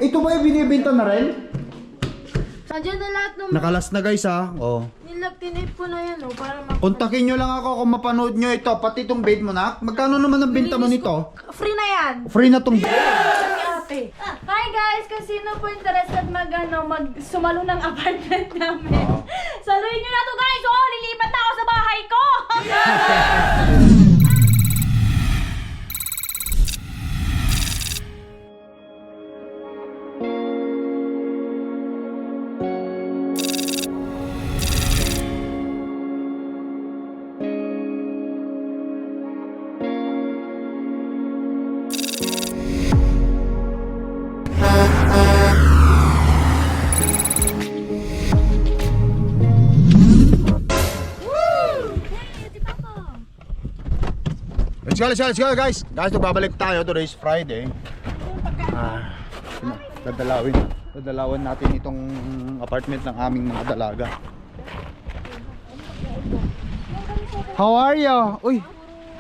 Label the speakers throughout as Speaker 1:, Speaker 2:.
Speaker 1: Ito ba yung binibenta na rin?
Speaker 2: Nandiyan na lahat ng...
Speaker 1: Nakalas na guys ha. Oh.
Speaker 2: Tinip ko na yan para
Speaker 1: Kontakin nyo lang ako kung mapanood nyo ito. Pati itong bed mo na. Magkano naman ang benta mo nito?
Speaker 2: Free na yan!
Speaker 1: Free na tong
Speaker 2: Ate. Hi guys! Kung sino po interested sumalo ng apartment namin. Saluhin nyo na to guys! Oh, lilipat na ako sa bahay ko!
Speaker 1: Let's go guys. Guys, nagbabalik tayo. Today is Friday. Dadalawin natin itong apartment ng aming mga dalaga. How are you? Uy.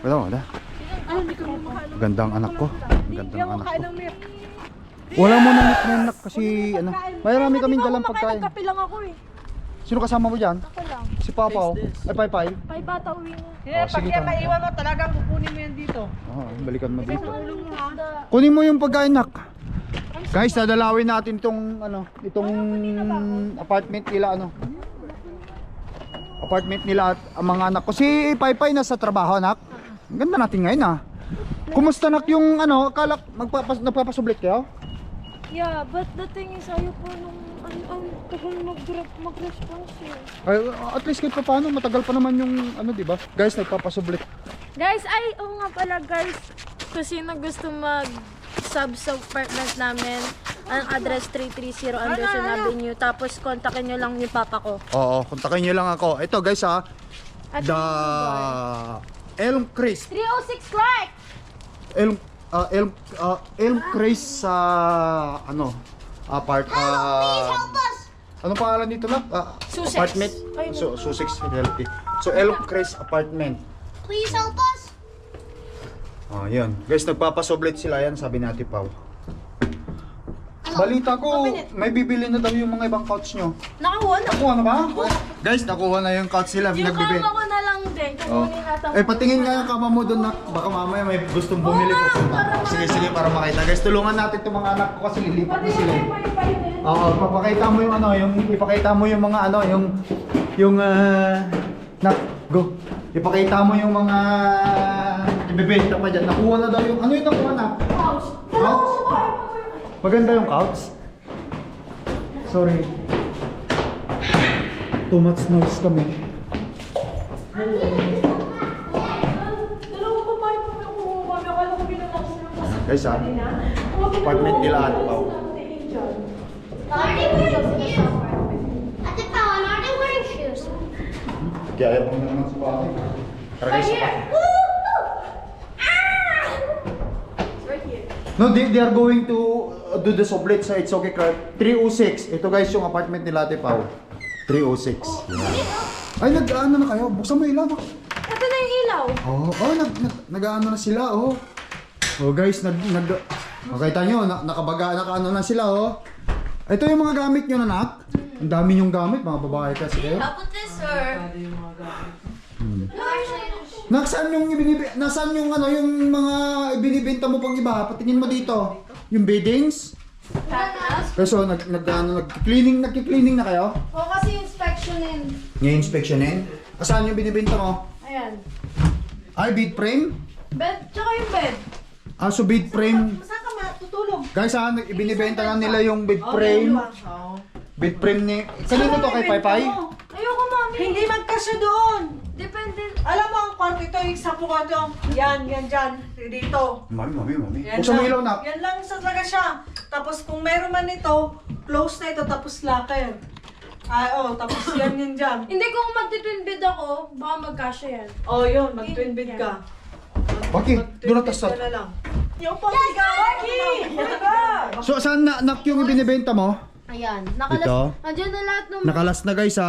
Speaker 1: Wala. Gandang anak ko. Gandang anak ko. Wala mo nang nak kasi ano. Marami kaming dalang pagkain.
Speaker 2: Nagkape lang ako eh.
Speaker 1: Sino kasama mo dyan?
Speaker 2: Ako lang.
Speaker 1: Si Papa. Ay, Pai.
Speaker 2: May bata uwi niya.
Speaker 3: Yeah, pag yan maiwan mo, talagang kukunin mo yan dito.
Speaker 1: Balikan mo dito.
Speaker 3: Tulong mo ha.
Speaker 1: Kunin mo yung pagkain, nak. Guys, dadalawin natin itong apartment nila Apartment nila at ang mga anak ko. Si Pai nasa trabaho, nak. Ang ganda natin ngayon, Kumusta, nak, yung akala nagpapasublit kayo?
Speaker 2: Yeah, but the thing is, ayaw po nung tagal mag-response eh.
Speaker 1: Ay, at least kahit pa paano, matagal pa naman yung di ba? Guys, nagpapasublit.
Speaker 2: Guys, oo nga pala guys. Kung sino gusto mag-sub sa apartment namin, ang address 330 Anderson Avenue. Tapos kontakin nyo lang yung papa ko.
Speaker 1: Oo, kontakin nyo lang ako. Ito guys
Speaker 2: At
Speaker 1: Elm Crest.
Speaker 2: 306 Clark!
Speaker 1: Elm Crest sa Anong pangalan dito na?
Speaker 2: Sussex.
Speaker 1: Apartment.
Speaker 2: Ay,
Speaker 1: So, Sussex Fidelity. So, Elm Crest Apartment.
Speaker 2: Please help us!
Speaker 1: Yan. Guys, nagpapasublit sila yan, sabi natin, Pao. Balita ko, may bibili na daw yung mga ibang couch nyo.
Speaker 2: Nakakuha na.
Speaker 1: Nakuha na ba? Guys, nakuha na yung couch nila.
Speaker 2: Yung
Speaker 1: Nagbibili.
Speaker 2: kama ko na lang din. Kukunin natin.
Speaker 1: Patingin nga yung kama mo doon, nak. Baka mamaya may gustong bumili ko. Sige, para makita. Guys, tulungan natin itong mga anak ko kasi lilipat na sila. Papakita mo yung ipakita mo yung mga nak, go. Ipakita mo yung mga ibebenta pa dyan. Nakuha na daw yung, yung nakuha na?
Speaker 2: Couch.
Speaker 1: Couch? Maganda yung couch? Sorry. Too much noise kami. Guys, apartment nila at Pao.
Speaker 4: Ate Pawan, are they wearing shoes?
Speaker 1: Kaya ayaw mo naman sa Pao. Tara guys, No, they are going to do the sublet so it's okay. 306. Ito guys yung apartment nila Ate Pao. 306. Yeah. Ay, nag-ano na kayo? Buksan mo ilaw.
Speaker 2: Ito na yung ilaw.
Speaker 1: Nag-ano na sila, guys, makita nyo, nakaano na sila, Ito yung mga gamit nyo, nak. Ang dami yung gamit, mga babae kasi kayo.
Speaker 4: How about this, sir?
Speaker 1: Nasaan yung yung mga ibinibenta mo pang iba? Patingin mo dito. Yung beddings. So, nagki-cleaning na kayo?
Speaker 2: O kasi inspectionin.
Speaker 1: Nga-inspectionin? Saan yung binibenta mo?
Speaker 2: Ayan.
Speaker 1: Ay, bed frame?
Speaker 2: Bed, tsaka yung bed.
Speaker 1: So bed frame.
Speaker 3: Saan ka matutulog?
Speaker 1: Guys, ibinibenta na nila yung bed frame. Bed frame ni... Kanino to, kay Pai?
Speaker 2: Ayoko, mami.
Speaker 3: Hindi magkasya doon.
Speaker 2: Depende.
Speaker 3: Alam mo ang kwarto ito, yung sa kwarto. Yan dyan. Dito.
Speaker 1: Mami.
Speaker 3: Yan
Speaker 1: Buksan mo
Speaker 3: lang.
Speaker 1: ilaw, nak.
Speaker 3: Yan lang sa talaga siya. Tapos kung meron man ito, close na ito, tapos locker. Tapos yan dyan.
Speaker 2: Hindi, kung magti-twin bed ako, baka magkasya yan.
Speaker 3: Yun, mag-twin bed ka.
Speaker 1: Baki, doon na tas.
Speaker 3: Twin bed ka na lang. Yung pang-Baki!
Speaker 1: So, saan nak yung ibinibenta mo?
Speaker 2: Ayan.
Speaker 1: Ito?
Speaker 2: Nandiyan na lahat ng...
Speaker 1: Nakalas na guys,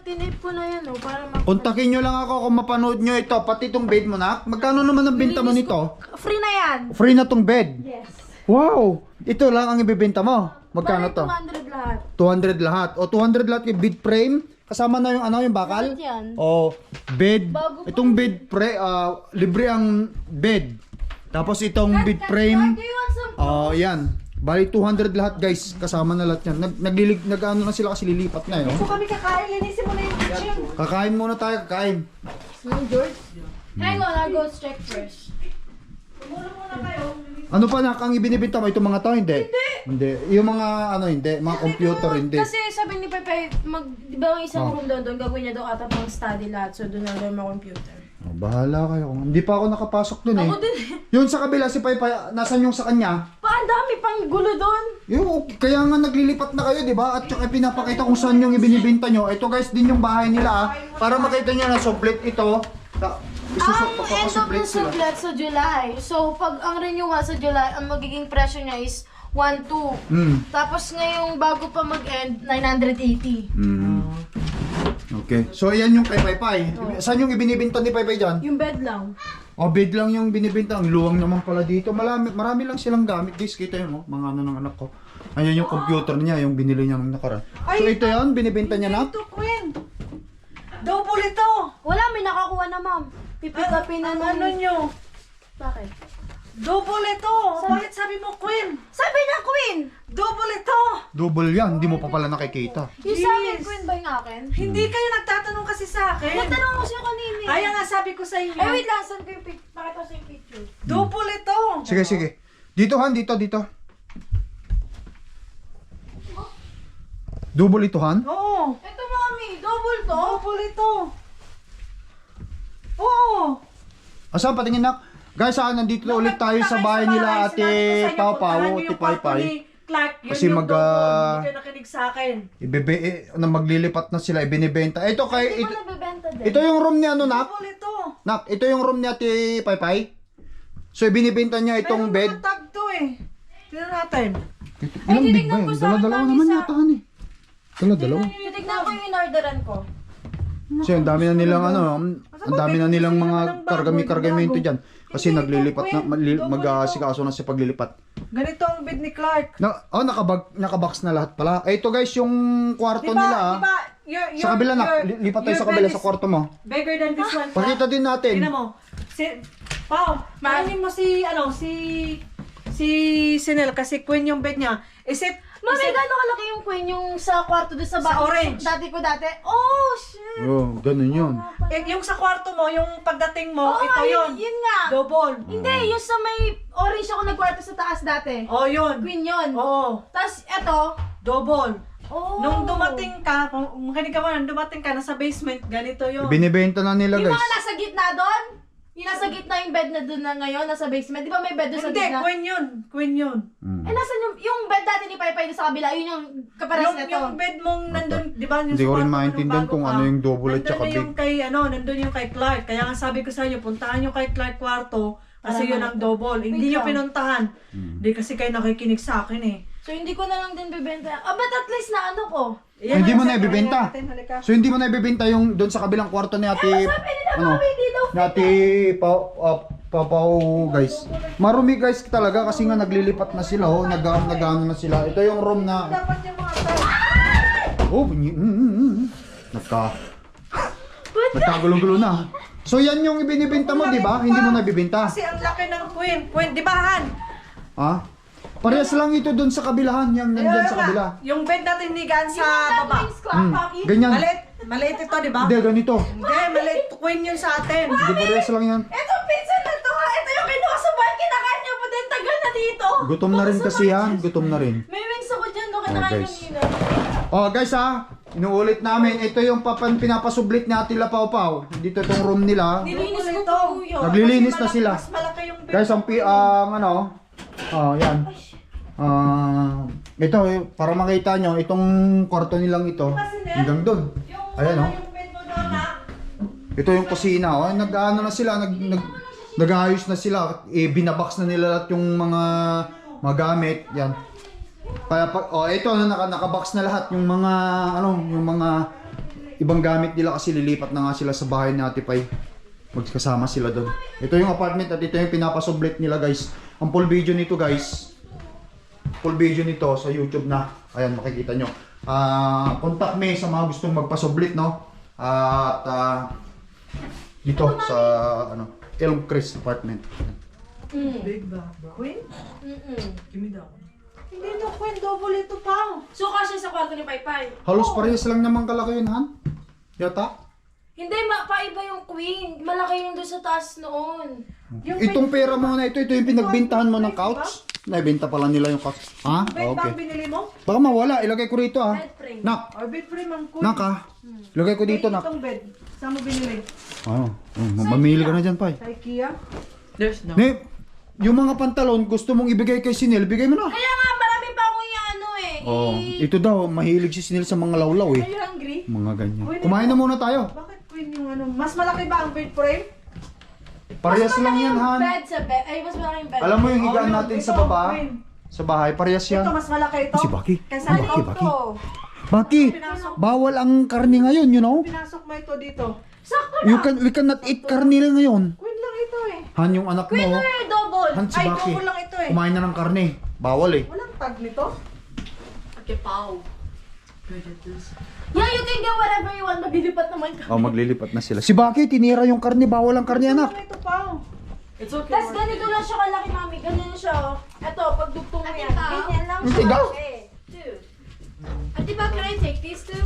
Speaker 2: Tinip ko na yan, para
Speaker 1: Kontakin nyo lang ako kung mapanood nyo ito. Pati itong bed mo, nak. Magkano naman ang benta mo nito?
Speaker 2: Free na yan.
Speaker 1: Free na tong bed.
Speaker 2: Yes.
Speaker 1: Wow! Ito lang ang ibibenta mo. Magkano to?
Speaker 2: 200 lahat.
Speaker 1: 200 lahat. O 200 lahat yung bed frame. Kasama na yung yung bakal.
Speaker 2: Lahat yan.
Speaker 1: O bed.
Speaker 2: Bago pa.
Speaker 1: Itong bed libre ang bed. Tapos itong bed frame.
Speaker 2: Do you want some?
Speaker 1: Yan. Bali 200 lahat guys. Kasama na lahat yan. Nag-ano na sila kasi lilipat na
Speaker 3: So kami kakain, linisin mo na yung kitchen.
Speaker 1: Kakain muna tayo, kakain.
Speaker 2: George? Hang on, I'll go check first.
Speaker 3: Tumulong muna kayo.
Speaker 1: Ano pa nak ang ibinibenta mo? Itong mga to? Hindi. Hindi. Yung mga hindi. Mga computer, hindi.
Speaker 2: Kasi sabi ni Pepe, di ba yung isang
Speaker 1: Oh.
Speaker 2: room doon, gagawin niya daw ata pang study lahat. So doon na daw yung mga computer.
Speaker 1: Oh, bahala kayo. Hindi pa ako nakapasok dun eh.
Speaker 2: Ako din.
Speaker 1: Yun sa kabila, si Paypay, nasan yung sa kanya?
Speaker 2: Ang dami pang gulo doon.
Speaker 1: Yung, kaya nga naglilipat na kayo, di ba? At yung pinapakita kung saan yung ibinibenta nyo. Ito guys, din yung bahay nila Para makita nyo na sublet ito.
Speaker 2: Ang end of
Speaker 1: Papapasublet
Speaker 2: the sublet sa July. So pag ang renewal sa July, ang magiging presyo niya is 1.2. Tapos ngayong bago pa mag-end, 980.
Speaker 1: Okay. So, ayan yung kay Paypay. Saan yung ibinibenta ni Paypay dyan?
Speaker 2: Yung bed lang.
Speaker 1: O, bed lang yung binibenta. Ang luwang naman pala dito. Marami lang silang gamit. Guys, kita yun, oh. Mga ano ng anak ko. Ayan yung computer niya, yung binili niya ng nakaraan. So, ito yan, binibenta niya na?
Speaker 3: Ito, Queen. Double ito.
Speaker 2: Wala, may nakakuha na ma'am. Pipikapin na
Speaker 3: Ano nyo?
Speaker 2: Bakit?
Speaker 3: Double ito. Bakit sabi mo, Queen?
Speaker 2: Sabi niya, Queen!
Speaker 3: Double ito.
Speaker 1: Double yan, hindi mo pa pala nakikita.
Speaker 2: Yung sa akin,
Speaker 3: Yes.
Speaker 2: Queen ba yung akin?
Speaker 3: Hindi kayo nagtatanong kasi sa akin.
Speaker 2: Nagtanong ko siya kanina.
Speaker 3: Kaya nga sabi ko sa inyo.
Speaker 2: Eh, wait lang. Saan ko yung picture? Pakita ko sa yung picture.
Speaker 3: Double ito.
Speaker 1: Sige, sige. Dito, Han, dito. Double ito, Han?
Speaker 3: Oo.
Speaker 2: Ito, mami. Double to.
Speaker 3: Double ito. Oo.
Speaker 1: Asan, patingin nak? Guys, nandito na ulit tayo sa bahay nila Ate Pau Pau, Ate Paypay.
Speaker 3: Clark, yun
Speaker 1: Kasi
Speaker 3: yung
Speaker 1: mag,
Speaker 3: double. Hindi kayo nakinig sa akin.
Speaker 1: Na maglilipat na sila, ibinibenta. Ito kay
Speaker 2: Hindi mo nabibenta din.
Speaker 1: ito yung room ni ano, Nak?
Speaker 3: Double ito.
Speaker 1: Nak, ito yung room ni Ate Paypay. So ibinibenta niya itong
Speaker 3: Mayroong
Speaker 1: bed.
Speaker 3: mga tag to eh. Tingnan natin.
Speaker 1: Ilang bed ba
Speaker 2: tinignan
Speaker 1: yan?
Speaker 2: ko sa
Speaker 1: Dala-dalawa
Speaker 2: akin,
Speaker 1: naman
Speaker 2: Mami,
Speaker 1: yata han eh. Dala-dalawa.
Speaker 2: Titignan ko yung in-orderan ko.
Speaker 1: So ang dami na nilang ano, ang dami na nilang mga kargamento diyan. Kasi naglilipat na mag-aasikaso na sa paglilipat.
Speaker 3: Ganito ang bed ni Clark.
Speaker 1: Nakabox na lahat pala. Eh, ito guys yung kwarto nila.
Speaker 3: Diba,
Speaker 1: Sa kabila na, lipat tayo sa kabila sa kwarto mo.
Speaker 3: Bigger than this one.
Speaker 1: Pakita din natin.
Speaker 3: Tingnan mo. Pao, mainin mo si Sinel kasi queen yung bed niya.
Speaker 2: Mami, gano'ng kalaki yung queen yung sa kwarto doon sa bahay?
Speaker 3: Sa orange.
Speaker 2: Dati ko dati. Oh, shit!
Speaker 1: Oh, ganun yun.
Speaker 3: Yung sa kwarto mo, yung pagdating mo,
Speaker 2: Oo,
Speaker 3: ito yun.
Speaker 2: Yun nga.
Speaker 3: Double.
Speaker 2: Hindi, yung sa may orange ako nagkwarto sa taas dati.
Speaker 3: Oh, yun.
Speaker 2: Queen yun.
Speaker 3: Oo.
Speaker 2: Tapos eto.
Speaker 3: Double.
Speaker 2: Oh.
Speaker 3: Nung dumating ka, kung makinig ka mo, nung dumating ka, nasa basement, ganito yun.
Speaker 1: Binibenta na nila
Speaker 2: Yung
Speaker 1: guys.
Speaker 2: mga nasa gitna doon? Yung nasa gitna yung bed na doon na ngayon, nasa basement. Di ba may bed doon sa
Speaker 3: Hindi,
Speaker 2: gitna?
Speaker 3: queen yun. Queen yun.
Speaker 2: Eh, nasan yung bed dati ni Paypay doon sa kabila? Yun yung kapares na to.
Speaker 3: Yung bed mong nandun, di ba?
Speaker 1: Hindi ko rin maintindihan kung ano yung double at saka
Speaker 3: big. Yung kay, nandun yung kay Clark. Kaya nga sabi ko sa inyo, puntahan yung kay Clark kwarto. Kasi yun ang double. Hindi nyo pinuntahan. Hindi kasi kayo nakikinig sa akin eh.
Speaker 2: So, hindi ko na lang din bibenta. But at least na ano ko.
Speaker 3: Yan,
Speaker 1: Hindi mo
Speaker 3: sa-
Speaker 1: na ibibenta.
Speaker 3: natin, halika.
Speaker 1: So hindi mo na ibibenta yung doon sa kabilang kwarto ni Ate
Speaker 2: Hindi daw
Speaker 1: ni Ate Pau guys. Marumi guys talaga kasi nga naglilipat na sila nag-ano na sila. Ito yung room na
Speaker 3: Dapat yung mga tao.
Speaker 1: nagkagulo-gulo na. So yan yung ibinibenta mo, di ba? Hindi mo na ibibenta.
Speaker 3: Kasi ang laki ng queen. Queen, di ba Han?
Speaker 1: Ha? Parehas lang ito doon sa kabilahan, yung nandyan sa kabila.
Speaker 3: Yung bed natin higaan sa baba.
Speaker 1: Ganyan.
Speaker 3: Maliit ito, di ba?
Speaker 1: Hindi, ganito.
Speaker 3: Hindi, maliit. Queen yun sa atin.
Speaker 1: Hindi, parehas lang yan.
Speaker 2: Ito, pizza na to ha. Ito yung kinuha sa bahay. Kinakain niya po din. Tagal na dito.
Speaker 1: Gutom na rin kasi yan, gutom na rin.
Speaker 2: May wings ako dyan. No, kinakain
Speaker 1: guys.
Speaker 2: yung nila.
Speaker 1: Oh guys inuulit namin, ito yung pinapasublit ni Ate Pau Pau. Dito itong room nila.
Speaker 2: Nilinis ko
Speaker 3: Ito.
Speaker 2: to, kuya.
Speaker 1: Naglilinis na sila.
Speaker 3: Mas malaki yung bed.
Speaker 1: Guys, yan. Ito, para makita nyo, itong kwarto nilang ito, hanggang doon. Ayan, oh.
Speaker 3: Yung bed mo doon, ha?
Speaker 1: Ito yung kusina, oh. Nag-ano na sila, nag-ayos na sila. Binabox na nila lahat yung mga magamit. Yan. Kaya ito nakabox na lahat yung mga yung mga ibang gamit nila kasi lilipat na nga sila sa bahay ni Ate Pay. Magkasama sila doon. Ito yung apartment at ito yung pinapasublet nila, guys. Ang full video nito, guys. full video nito sa YouTube na. Ayan, makikita nyo. Contact me sa mga gustong magpasublit, no? At dito sa Elmcrest apartment.
Speaker 3: Big bag. Queen? Give me that one. Hindi no, Queen. Double ito pa.
Speaker 2: So, kasi sa kwarto ni Paypay.
Speaker 1: Halos parehas lang naman kalaki yun, Han? Yata?
Speaker 2: Hindi, paiba yung queen. Malaki yung doon sa taas noon.
Speaker 1: Itong pera mo na ito yung pinagbintahan mo ng couch. Naibenta pala nila yung couch. Ha?
Speaker 3: Bed ba
Speaker 1: Okay.
Speaker 3: ang binili mo?
Speaker 1: Baka mawala, ilagay ko rito ah.
Speaker 2: Bed frame.
Speaker 1: Nak,
Speaker 3: Or bed frame ang Queen?
Speaker 1: nak ah. Ilagay ko dito, nak.
Speaker 3: Itong bed. Saan mo binili?
Speaker 1: Mamili ka na dyan, Pai.
Speaker 3: Sa IKEA? There's no.
Speaker 1: Ne, yung mga pantalon, gusto mong ibigay kay Sinel, bigay mo na.
Speaker 2: Kaya nga, marami pa akong
Speaker 1: Oh, ito daw, mahilig si Sinel sa mga lawlaw eh.
Speaker 3: Are you hungry?
Speaker 1: Mga ganyan. Kumain na muna tayo.
Speaker 3: Bakit Queen yung ano? Mas malaki ba ang bed frame?
Speaker 1: Parehas lang yan, Han.
Speaker 2: Bed sa bed. Ay, mas malaking bed.
Speaker 1: Alam mo yung higaan
Speaker 3: Oh,
Speaker 1: natin
Speaker 3: ito,
Speaker 1: sa baba?
Speaker 3: Queen.
Speaker 1: Sa bahay, parehas yan.
Speaker 3: Ito, mas malaki ito.
Speaker 1: Si Baki.
Speaker 3: Kaysa
Speaker 1: Baki,
Speaker 3: ito.
Speaker 1: Baki. Baki, bawal ang karne ngayon, you know?
Speaker 3: Pinasok mo ito dito.
Speaker 2: Sakto
Speaker 1: We cannot eat karne lang ngayon.
Speaker 3: Queen lang ito eh.
Speaker 1: Han, yung anak mo.
Speaker 2: Queen, double.
Speaker 1: Han, si
Speaker 3: Ay,
Speaker 1: Baki.
Speaker 3: double lang ito eh.
Speaker 1: Kumain na ng karne. Bawal eh.
Speaker 3: Walang tag nito.
Speaker 2: Okay, pau. Yeah, you can get whatever you want. Maglilipat naman ka.
Speaker 1: Oh, maglilipat na sila. Si Baki, tinira yung karne. Bawal ang karne, anak.
Speaker 3: Walang ito pa. It's okay.
Speaker 2: Tapos ganito lang siya kalaki, mami. Ganyan siya, oh. Eto, pagdugtong mo yan. Ganyan lang
Speaker 1: Hindi
Speaker 2: siya.
Speaker 1: daw.
Speaker 2: Okay, two. Ate ba, can I take these two?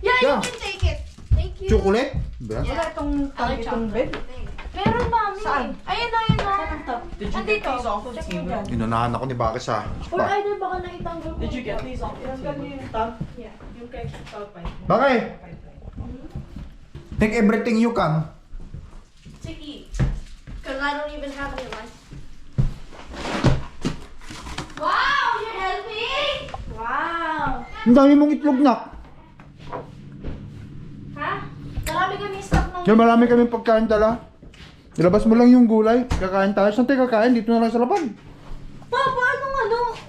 Speaker 2: Yeah,
Speaker 1: Yeah.
Speaker 2: you can take it. Thank you.
Speaker 1: Chocolate? Ba?
Speaker 3: Wala itong tag itong bed.
Speaker 2: Meron, mami.
Speaker 3: Saan?
Speaker 2: Ayun na, ayun na. Andito.
Speaker 3: Check mo dyan.
Speaker 1: Inunahan ako ni Baki sa
Speaker 2: Or
Speaker 1: spa.
Speaker 2: either baka naitanggol ko.
Speaker 3: Tinanggal niyo yung tag.
Speaker 2: Yeah.
Speaker 3: Yung kay tag pa.
Speaker 1: Baki! Take everything you can.
Speaker 2: To eat. Because I don't even have any lunch. Wow! You're helping? Wow!
Speaker 1: Ang dami mong itlog, nak.
Speaker 2: Ha? Marami kami stock ng...
Speaker 1: Kaya marami kami pagkain dala. Ilabas mo lang yung gulay. Kakain tayo. Saan tayo kakain? Dito na lang sa lapag.
Speaker 2: Papa,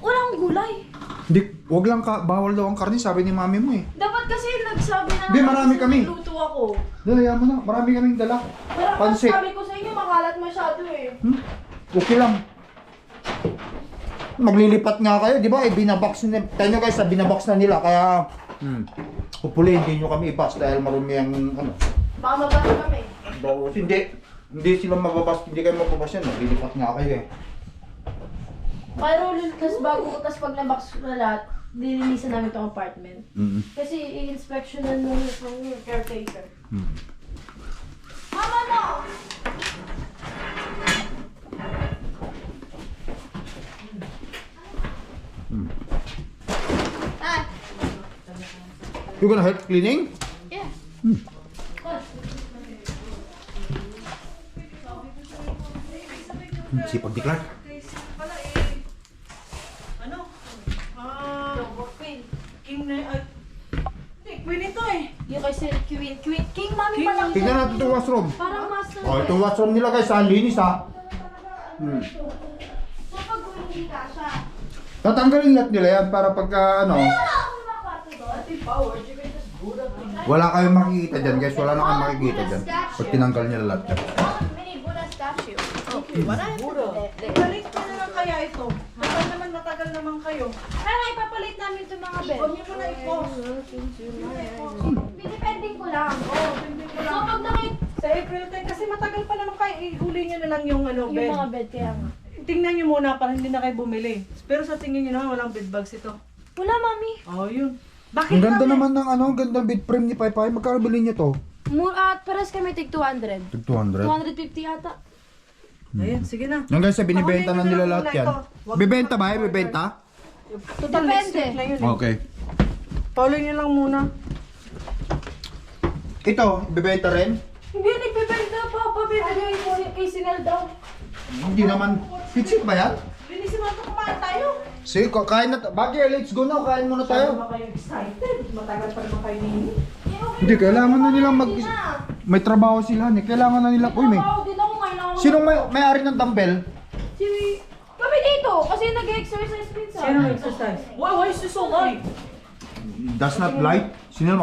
Speaker 2: walang gulay.
Speaker 1: Hindi, wag lang bawal daw ang karne, sabi ni mami mo eh.
Speaker 2: Dapat kasi nagsabi na
Speaker 1: Di, marami kami.
Speaker 2: Luto ako.
Speaker 1: Dala, mo na. Marami kaming dala.
Speaker 2: Pero kung
Speaker 1: Pansit.
Speaker 2: sabi ko sa inyo, makalat masyado eh.
Speaker 1: Okay lang. Maglilipat nga kayo, di ba? Binabox na. Tayo nyo guys, binabox na nila. Kaya, hopefully hindi nyo kami ipas dahil marumi ang ano.
Speaker 2: Baka mabasa kami.
Speaker 1: Hindi sila mababas, hindi kayo mababas yan. Maglilipat nga kayo eh.
Speaker 2: Pero tas bago, tas pag nabox na lahat, dilinisan namin itong apartment. Kasi i-inspectionan mo yung caretaker. Mama no! Ah,
Speaker 1: You gonna help cleaning?
Speaker 2: yeah.
Speaker 1: Sipag ni Clark.
Speaker 3: Ano?
Speaker 2: Queen.
Speaker 3: King na hindi, Queen ito eh.
Speaker 2: Yung kasi Queen. King, mami
Speaker 3: King.
Speaker 2: pa lang.
Speaker 1: Tingnan natin itong washroom.
Speaker 2: Parang master.
Speaker 1: Oh, itong washroom nila guys, linis ha.
Speaker 2: So pag hindi ka siya.
Speaker 1: Tatanggalin lahat nila yan para pagka ano. Wala kayong makikita dyan guys, wala na kayong makikita dyan. Pag tinanggal nila lahat yan.
Speaker 2: Mini Buddha statue.
Speaker 3: Budo. Ipalit ko na lang kaya ito. Kapag naman matagal naman kayo.
Speaker 2: Kaya nga ipapalit namin itong mga bed.
Speaker 3: Huwag niyo muna i-post.
Speaker 2: Pinipending ko lang.
Speaker 3: Hindi ko
Speaker 2: So
Speaker 3: lang.
Speaker 2: pag nakita
Speaker 3: Sa April 10 kasi matagal pa naman kayo. Ihuli niyo na lang yung ano,
Speaker 2: yung mga
Speaker 3: bed.
Speaker 2: bed kaya nga.
Speaker 3: Tingnan niyo muna para hindi na kayo bumili. Pero sa tingin niyo naman walang bed bags ito.
Speaker 2: Wala, mami.
Speaker 3: Oh, yun. Bakit
Speaker 1: Ang ganda
Speaker 3: kami?
Speaker 1: naman ng ano, ang ganda bed frame ni Pai Pai. Magkano bilhin niyo to?
Speaker 2: Pares kami tig 200.
Speaker 1: Tig 200.
Speaker 2: 250 yata.
Speaker 3: Ayun, sige na.
Speaker 1: Yan guys, binibenta na
Speaker 3: Pakunin
Speaker 1: nila
Speaker 3: nyo na
Speaker 1: lahat
Speaker 3: lang
Speaker 1: yan.
Speaker 3: muna ito. Wag-
Speaker 1: Bibenta ba? Bibenta?
Speaker 3: Total next
Speaker 2: Depende.
Speaker 3: week lang yun eh.
Speaker 1: Okay.
Speaker 3: Follow niyo lang muna.
Speaker 1: Ito, bibenta rin?
Speaker 2: Hindi, nagbibenta pa. Pabibigay kay Sinel daw.
Speaker 1: Hindi naman. Pitsit ba yan?
Speaker 3: Linisin mo ito, kumain tayo.
Speaker 1: Sige, kain na. Bagay, let's go na. Kain muna
Speaker 3: Masyado
Speaker 1: tayo.
Speaker 3: ba kayo excited? Matagal pa naman kayo nini.
Speaker 1: Hindi, kailangan na nilang may trabaho sila. Kailangan na nilang, uy, may.
Speaker 2: Trabaho din ako ngayon.
Speaker 1: Sinong may-ari ng dumbbell?
Speaker 2: Si... Kami dito, kasi nag-exercise minsan.
Speaker 3: Sino exercise? Why is this so light?
Speaker 1: That's not light. Sino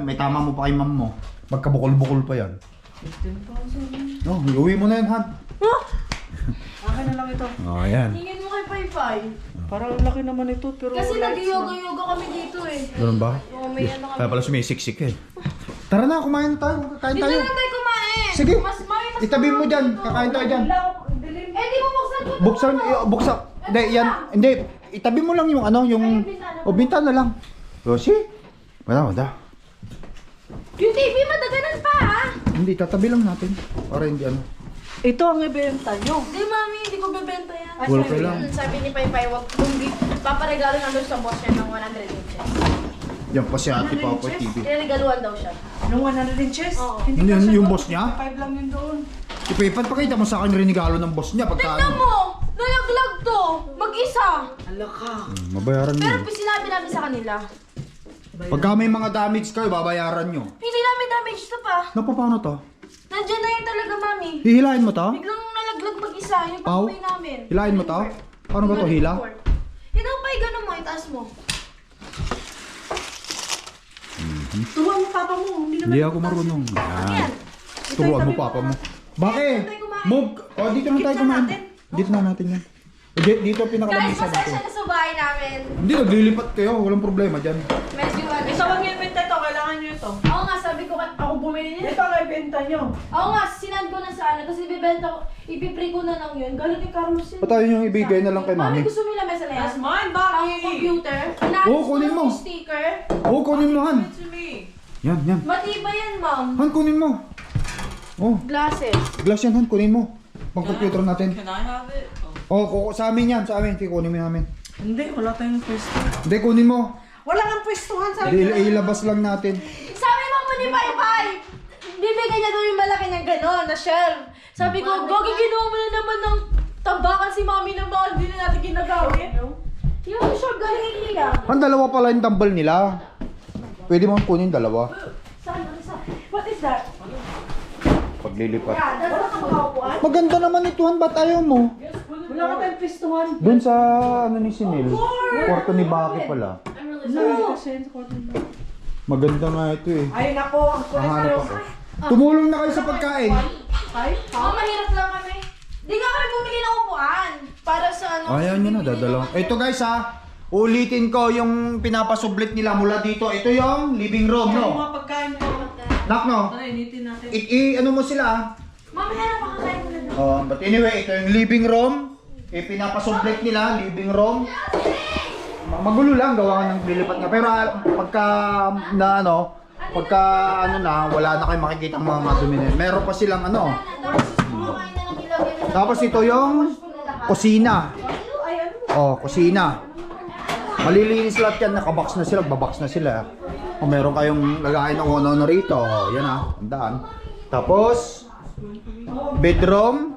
Speaker 1: may tama mo pa kay ma'am mo. Magkabukol-bukol pa yan.
Speaker 3: 15,000.
Speaker 1: Oh, iuwi mo na yan, Han.
Speaker 3: Akin na lang ito.
Speaker 1: Oh, yan.
Speaker 2: Tingin mo kay Pai-Pai.
Speaker 3: Parang ang laki naman ito, pero
Speaker 2: Kasi
Speaker 3: lights na.
Speaker 2: nag-yoga-yoga kami dito eh.
Speaker 1: Ganun ba?
Speaker 2: Oo, may ano kami.
Speaker 1: Kaya pala sumisiksik eh. Tara na, kumain tayo. Kakain
Speaker 2: Dito
Speaker 1: tayo.
Speaker 2: lang tayo kumain.
Speaker 1: Sige.
Speaker 2: Mas
Speaker 1: Itabi mo dyan. Kakain tayo dyan.
Speaker 2: Eh, di mo buksan ko.
Speaker 1: Buksan. Hindi, yan. Hindi. Itabi mo lang yung ano, yung... O, bintana lang. Rosie? Wala.
Speaker 2: Yung TV, madaganan pa ha.
Speaker 1: Hindi, tatabi lang natin. Para hindi ano.
Speaker 3: Ito ang ibenta nyo.
Speaker 2: Hindi, mami, hindi ko bebenta yan.
Speaker 1: Wala pa lang.
Speaker 2: Sabi ni Paypay, wag kung paparegalo lang daw sa boss niya ng 100 inches.
Speaker 1: Yan pa si Ate Papa TV.
Speaker 2: Regaluhan daw siya.
Speaker 3: Nung 100 inches?
Speaker 2: Oo.
Speaker 3: Hindi
Speaker 1: Yun,
Speaker 3: kasi
Speaker 1: yung
Speaker 3: doon.
Speaker 1: boss niya?
Speaker 3: 5 lang yun doon.
Speaker 1: Ipan, pakita mo sa akin regalo ng boss niya pagka
Speaker 2: Tignan
Speaker 1: ano.
Speaker 2: mo! Nalaglag to! Mag-isa!
Speaker 3: Alaka.
Speaker 1: Mabayaran
Speaker 2: Pero
Speaker 1: nyo.
Speaker 2: sinabi namin sa kanila,
Speaker 1: Pagka may mga damage kayo, babayaran nyo.
Speaker 2: hindi namin damage to pa.
Speaker 1: Paano to?
Speaker 2: Nandiyan na yun talaga, mami.
Speaker 1: Hihilahin mo to?
Speaker 2: Biglang nalaglag mag-isa, yung
Speaker 1: Pau?
Speaker 2: pag-uwi namin.
Speaker 1: Hilahin mo to? Paano ba to, hila?
Speaker 2: Hinapay, gano'n mo, itaas mo.
Speaker 3: Tuwa mo papa mo. Hindi naman.
Speaker 1: Hindi ako marunong.
Speaker 2: Ano yan?
Speaker 1: Yan. Turuan mo papa mo. Bakit? Move! O, dito na tayo kumain. Dito na natin yan. Dito
Speaker 2: Guys,
Speaker 1: pinakalamisa
Speaker 2: pasensya
Speaker 1: dito.
Speaker 2: na sa bahay namin.
Speaker 1: Hindi, naglilipat kayo. Walang problema dyan.
Speaker 2: Medyo ano
Speaker 3: Ito
Speaker 2: siya.
Speaker 3: ang ibenta ito. Kailangan nyo ito.
Speaker 2: Oo nga, sabi ko, ako bumili niya.
Speaker 3: Ito ang ibenta nyo.
Speaker 2: Oo nga, sinand ko na sa ano, tapos ibibenta ko, ipipre ko na lang yun. Galing kay Carlos yun.
Speaker 1: Patayo yung ibigay na lang kay
Speaker 2: Mami,
Speaker 1: mami.
Speaker 2: gusto mo yung lamesa na yan?
Speaker 3: That's mine,
Speaker 2: Ang
Speaker 3: Baki.
Speaker 2: computer.
Speaker 1: Oo, kunin mo.
Speaker 2: Yung sticker.
Speaker 1: Oo, kunin mo, Han.
Speaker 3: To me.
Speaker 1: Yan.
Speaker 2: Matibay yan, ma'am.
Speaker 1: Han, kunin mo. Oh,
Speaker 2: Glasses.
Speaker 1: glass yan, Han. Kunin mo. Pang-computer natin.
Speaker 3: Can I have it?
Speaker 1: Oh, sa amin yan. Sa amin. Sige, kunin mo namin.
Speaker 3: Hindi, wala tayong pwesto.
Speaker 1: Hindi, kunin mo.
Speaker 3: Wala kang pwestuhan sa
Speaker 1: Ilabas lang natin.
Speaker 2: Sabi mo mo ni Pai, bibigyan niya daw yung malaki ng gano'n, na shelf. Sabi ko, Gogi, ginawa mo na naman ng tambakan si mami ng mga hindi na natin ginagamit. Yung sure, galing niya.
Speaker 1: Han, dalawa pala yung dumbbell nila. Pwede mo kunin dalawa.
Speaker 2: Saan? Ano sa? What is that?
Speaker 1: Paglilipat.
Speaker 2: Yeah, that's not makaupuan.
Speaker 1: Maganda naman ito, Han. Ba't ayaw mo?
Speaker 3: Wala ka tayong pwestuhan.
Speaker 1: Doon sa ano ni Sinil. Kwarto ni Baki pala.
Speaker 3: No. Kasi
Speaker 1: Maganda nga ito eh.
Speaker 3: ay nako, ang kulit
Speaker 1: Hahanap
Speaker 3: nyo.
Speaker 1: ako. Tumulong na kayo sa pagkain.
Speaker 3: Ay,
Speaker 2: Oh, mahirap lang kami. Di nga kami bumili ng upuan. Para sa ano.
Speaker 1: Ayaw nyo na, dadalaw. Ito guys ha. Ulitin ko yung pinapasublit nila mula dito. Ito yung living room,
Speaker 3: yung
Speaker 1: no?
Speaker 3: mga pagkain mo.
Speaker 1: Nak, no?
Speaker 3: Ano, initin natin.
Speaker 1: Ano mo sila ah.
Speaker 2: Mamaya na makakain mo na doon.
Speaker 1: Oh, but anyway, ito yung living room. Pinapasublit nila, living room. Magulo lang, gawa ng lilipat nga. Pero pagka na ano, pagka ano na, wala na kayong makikita ang mga madumi na yun. Meron pa silang ano.
Speaker 2: Kumakain na ng ilagay na.
Speaker 1: Tapos ito yung kusina. Oh, kusina. Malilinis lahat yan, nakabox na sila, babox na sila. Kung meron kayong lagayan ng ano rito, oh, yan ah, tandaan. Tapos, bedroom.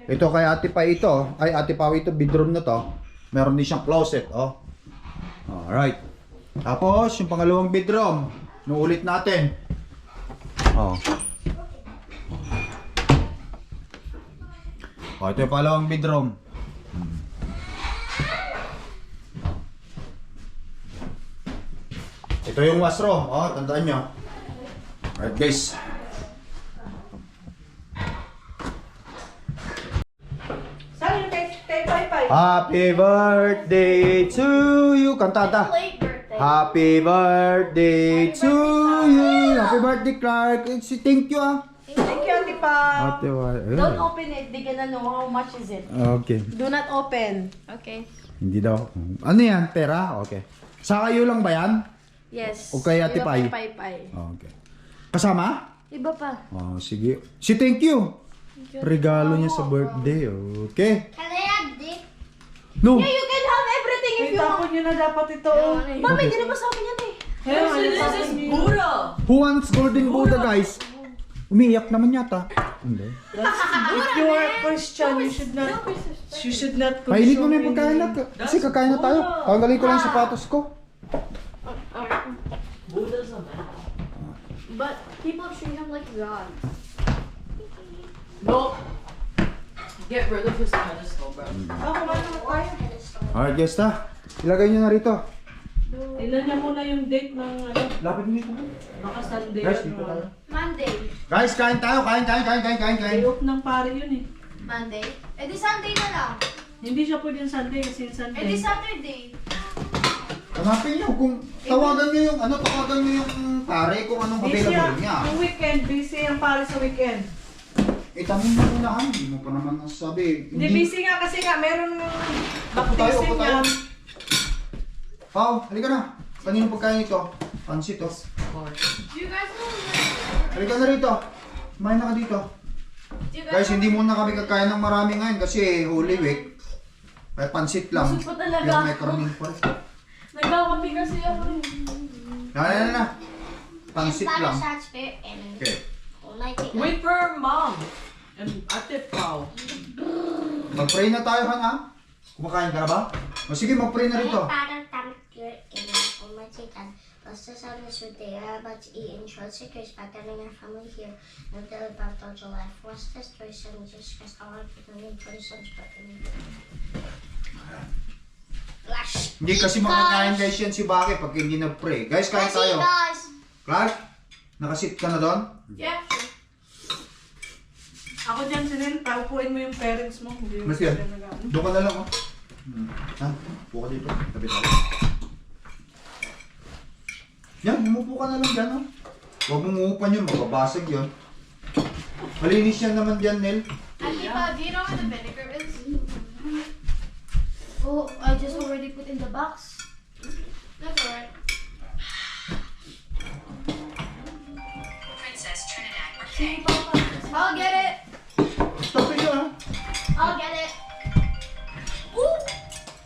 Speaker 1: Ito kay Ate Pa ito, ay Ate Pa ito, bedroom na to. Meron din siyang closet, oh. Alright. Tapos, yung pangalawang bedroom, nuulit natin. Oh. Oh, ito yung pangalawang bedroom. Ito yung washroom. Oh, tandaan nyo. Alright guys.
Speaker 3: Saan yung kay Pai?
Speaker 1: Happy birthday to you. Kantata.
Speaker 2: Late birthday.
Speaker 1: Happy birthday to you. Happy birthday Clark. Thank you ah.
Speaker 3: Thank you, Ate Pa.
Speaker 1: Ate,
Speaker 2: Don't open it. Di ka na know how much is it.
Speaker 1: Okay.
Speaker 2: Do not open. Okay.
Speaker 1: Hindi daw. Ano yan? Pera? Okay. Sa kayo lang ba yan?
Speaker 2: Yes.
Speaker 1: O kay Ate
Speaker 2: Iba
Speaker 1: Pai?
Speaker 2: kay Pai.
Speaker 1: Okay. Kasama?
Speaker 2: Iba pa.
Speaker 1: Oh, sige. Si thank you. Regalo niya sa birthday. Okay.
Speaker 4: Can I have this?
Speaker 1: No.
Speaker 2: Yeah, you can have everything if
Speaker 3: Ay,
Speaker 2: you want.
Speaker 3: tapon nyo na dapat ito.
Speaker 2: Mami, hindi naman sa akin yan eh.
Speaker 3: Kaya nga, this is Buddha.
Speaker 1: Who wants golden Buddha, guys? Umiiyak naman yata. Hindi.
Speaker 3: If you are Christian, you should not
Speaker 1: Painit mo na
Speaker 3: consume
Speaker 1: yung pagkain na. Kasi kakain na tayo. Tanggalin ko lang yung sapatos ko.
Speaker 2: But people treat him like God.
Speaker 5: No. Get rid of his pedestal, bro.
Speaker 3: Ah, kumain naman tayo.
Speaker 1: Alright, guys ta. Ilagay nyo na rito.
Speaker 3: Tignan niya muna yung date ng ano,
Speaker 1: Lapit mo dito.
Speaker 3: baka Sunday.
Speaker 1: Guys, dito tayo.
Speaker 2: Monday.
Speaker 1: Guys, kain tayo. Kain.
Speaker 3: Day off ng pare yun eh.
Speaker 2: Monday? Eh di Sunday na lang.
Speaker 3: Hindi siya pwede yung Sunday kasi yung
Speaker 2: Eh
Speaker 3: Sunday.
Speaker 2: di Saturday.
Speaker 1: Hanapin nyo kung tawagan nyo yung tawagan nyo yung pare kung anong
Speaker 3: Busy
Speaker 1: available
Speaker 3: ang
Speaker 1: niya.
Speaker 3: yung weekend, busy ang pare sa weekend.
Speaker 1: Tanong mo muna kami, hindi mo pa naman nasabi.
Speaker 3: Hindi busy nga kasi nga, meron
Speaker 1: Upo tayo,
Speaker 3: baptism
Speaker 1: upo tayo.
Speaker 3: yan.
Speaker 1: Pao, halika na. Kanino pagkain ito? Pansit oh.
Speaker 2: Do you guys know?
Speaker 1: Halika na rito. Kumain na ka dito.
Speaker 2: Do you
Speaker 1: Guys, hindi muna kami kakain ng marami ngayon kasi Holy Week. Kaya pansit lang.
Speaker 2: Busog pa talaga.
Speaker 1: Yung may karning pa rin.
Speaker 2: Nagkakapi kasi ako.
Speaker 1: Na. Pansit lang.
Speaker 4: Shakespeare and
Speaker 1: Okay.
Speaker 5: Wait for mom and Ate Pao.
Speaker 1: Mag-pray na tayo, Han, ha? Kumakain ka na ba? O sige, mag-pray na rito.
Speaker 4: Father, thank you in Almighty God. Bless us on this day, about to eat and short secrets by getting our family here. No daily battle to life. What's this choice and Jesus Christ, all our people need for the son's birth. Flash.
Speaker 1: Hindi kasi makakain guys yan si Baki pag hindi nag-pray. Guys, kain tayo.
Speaker 4: guys.
Speaker 1: Clark, nakasit ka na doon?
Speaker 2: Yeah.
Speaker 3: Ako dyan, Sinel, paupuin mo yung parents mo. Hindi yung
Speaker 1: Mas yan.
Speaker 3: sila nag-ano.
Speaker 1: Doon ka na lang, oh. Ha? Upo ka dito. Tabi tayo. Yan, umupo ka na lang dyan, oh. Huwag mong uupan yun, mababasag yun. Malinis yan naman dyan, Nel.
Speaker 2: Auntie Pa, do you know where the vinegar is? Oh, I just already put in the box. That's alright.
Speaker 6: Princess Trinidad.
Speaker 2: See, Papa. I'll get it.
Speaker 1: Stop yun, ha?
Speaker 2: I'll get it. Ooh!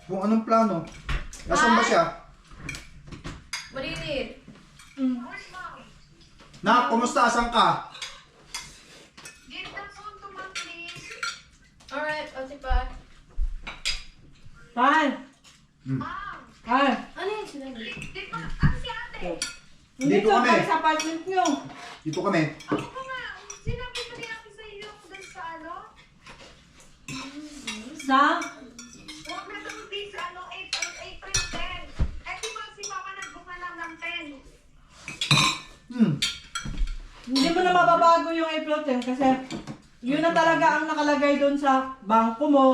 Speaker 1: Kung anong plano. Nasaan ba siya?
Speaker 2: What do you need?
Speaker 1: Nak, kumusta? Asan ka?
Speaker 2: Alright, Auntie Pa.
Speaker 3: Tay!
Speaker 1: Hmm.
Speaker 3: Tay!
Speaker 2: Ano yung sinabi?
Speaker 3: Hindi
Speaker 1: Dito
Speaker 3: to,
Speaker 1: kami.
Speaker 3: kami sa apartment nyo.
Speaker 1: Dito kami.
Speaker 3: Sa? Hindi mo na mababago yung April 10 kasi yun na talaga ang nakalagay doon sa bangko mo,